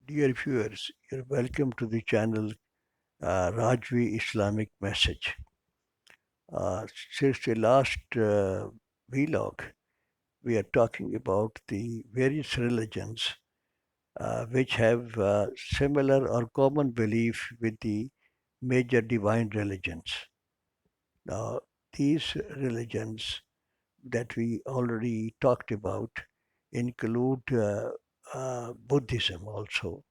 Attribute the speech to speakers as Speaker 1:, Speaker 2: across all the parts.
Speaker 1: Dear viewers, you're welcome to the channel Rajvi Islamic Message. Since the last vlog, we are talking about the various religions which have similar or common belief with the major divine religions. Now, these religions that we already talked about include Buddhism also,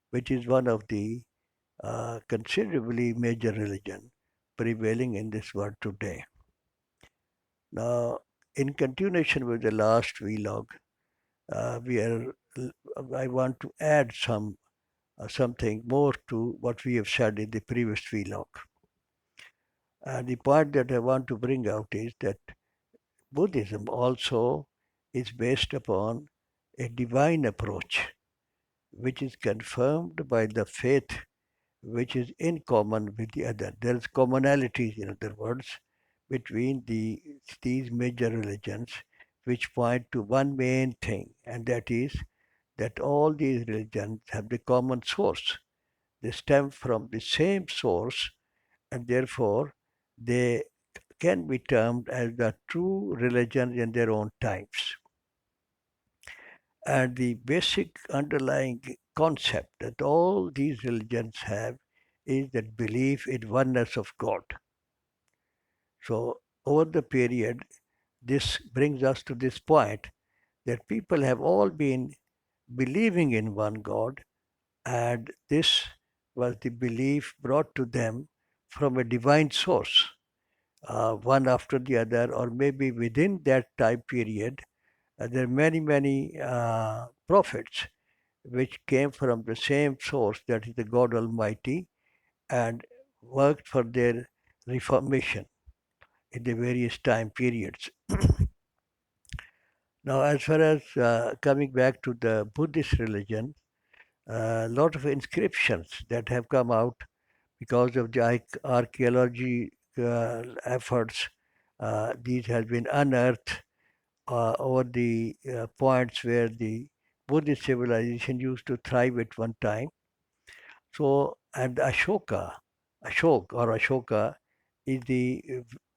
Speaker 1: which is one of the considerably major religion prevailing in this world today. Now, in continuation with the last vlog, we are. I want to add something more to what we have said in the previous vlog. The point that I want to bring out is that Buddhism also is based upon a divine approach, which is confirmed by the faith which is in common with the other. There is commonalities, in other words, between these major religions, which point to one main thing, and that is that all these religions have the common source. They stem from the same source, and therefore they can be termed as the true religions in their own times. And the basic underlying concept that all these religions have is that belief in oneness of God. So, over the period, this brings us to this point that people have all been believing in one God, and this was the belief brought to them from a divine source, one after the other, or maybe within that time period. There are many prophets which came from the same source, that is the God Almighty, and worked for their reformation in the various time periods. Now, as far as coming back to the Buddhist religion, a lot of inscriptions that have come out because of the archaeology efforts. These have been unearthed over the points where the Buddhist civilization used to thrive at one time. So, and Ashoka is the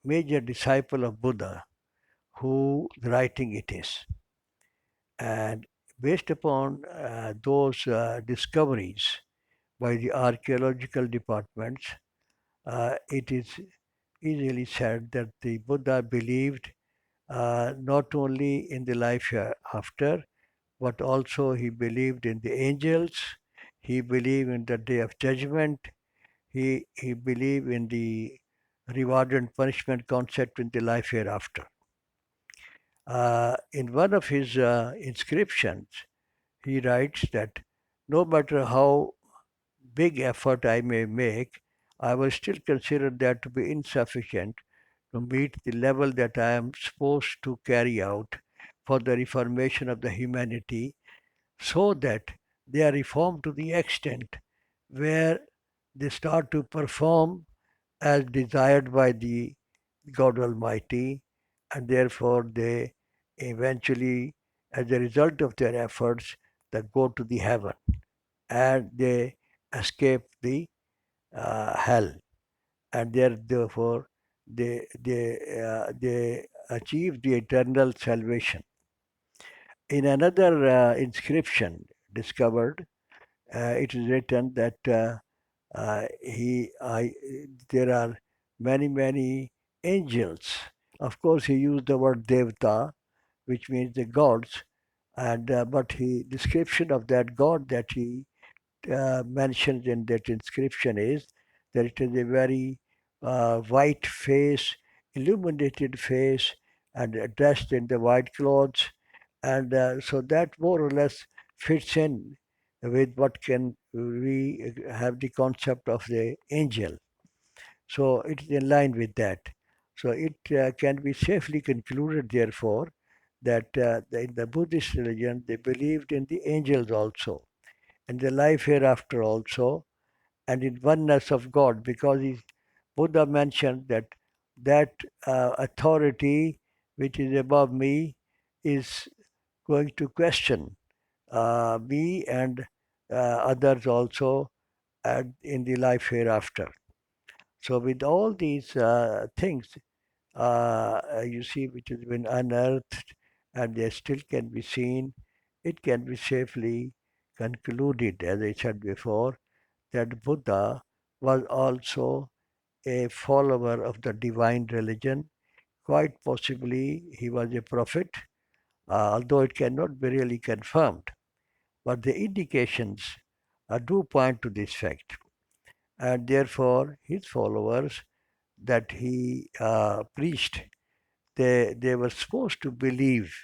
Speaker 1: major disciple of Buddha, who the writing it is. And based upon those discoveries by the archaeological departments, it is easily said that the Buddha believed not only in the life after, but also he believed in the angels, he believed in the day of judgment, he believed in the reward and punishment concept in the life hereafter. In one of his inscriptions, he writes that no matter how big effort I may make, I will still consider that to be insufficient to meet the level that I am supposed to carry out for the reformation of the humanity, so that they are reformed to the extent where they start to perform as desired by the God Almighty, and therefore they eventually, as a result of their efforts, they go to the heaven and they escape the hell, and therefore they achieve the eternal salvation. In another inscription discovered, it is written that there are many angels. Of course, he used the word devta, which means the gods, and but he description of that god that he mentioned in that inscription is that it is a very white face, illuminated face, and dressed in the white clothes, and so that more or less fits in with what can we have the concept of the angel. So it is in line with that. So it can be safely concluded, therefore, that in the Buddhist religion they believed in the angels also, and the life hereafter also, and in oneness of God, because Buddha mentioned that authority which is above me is going to question me, and others also in the life hereafter. So with all these things, you see, which has been unearthed and they still can be seen, it can be safely concluded, as I said before, that Buddha was also a follower of the divine religion. Quite possibly he was a prophet, although it cannot be really confirmed. But the indications do point to this fact. And therefore, his followers that he preached, they were supposed to believe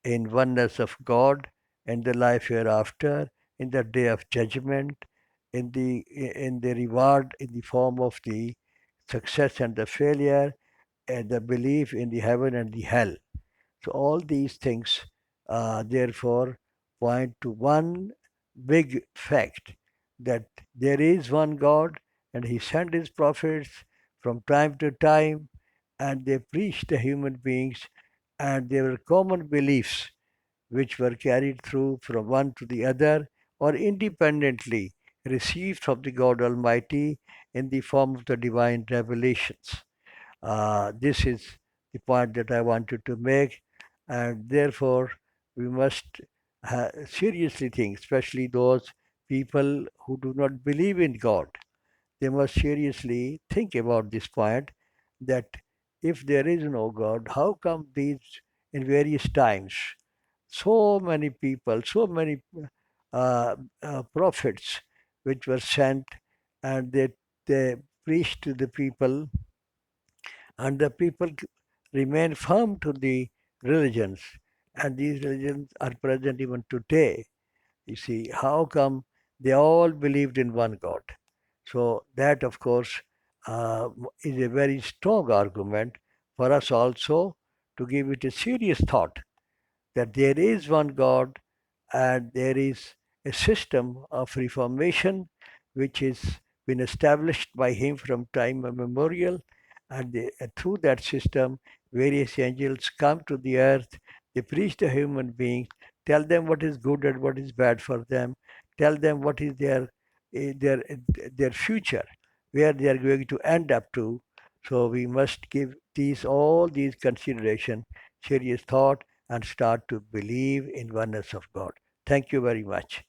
Speaker 1: in oneness of God and the life hereafter, in the day of judgment, in the reward in the form of the success and the failure, and the belief in the heaven and the hell. So all these things, therefore, point to one big fact that there is one God, and He sent His prophets from time to time, and they preached to human beings, and there were common beliefs which were carried through from one to the other or independently received from the God Almighty in the form of the divine revelations. This is the point that I wanted to make, and therefore we must seriously think, especially those people who do not believe in God. They must seriously think about this point that if there is no God, how come these in various times so many people, so many prophets which were sent and they preached to the people and the people remain firm to the religions, and these religions are present even today. You see, how come they all believed in one God? So, that of course is a very strong argument for us also to give it a serious thought that there is one God and there is a system of reformation which has been established by him from time immemorial, and through that system various angels come to the earth, they preach to human beings, tell them what is good and what is bad for them, tell them what is their future, where they are going to end up to. So we must give these all these consideration serious thought and start to believe in oneness of God. Thank you very much.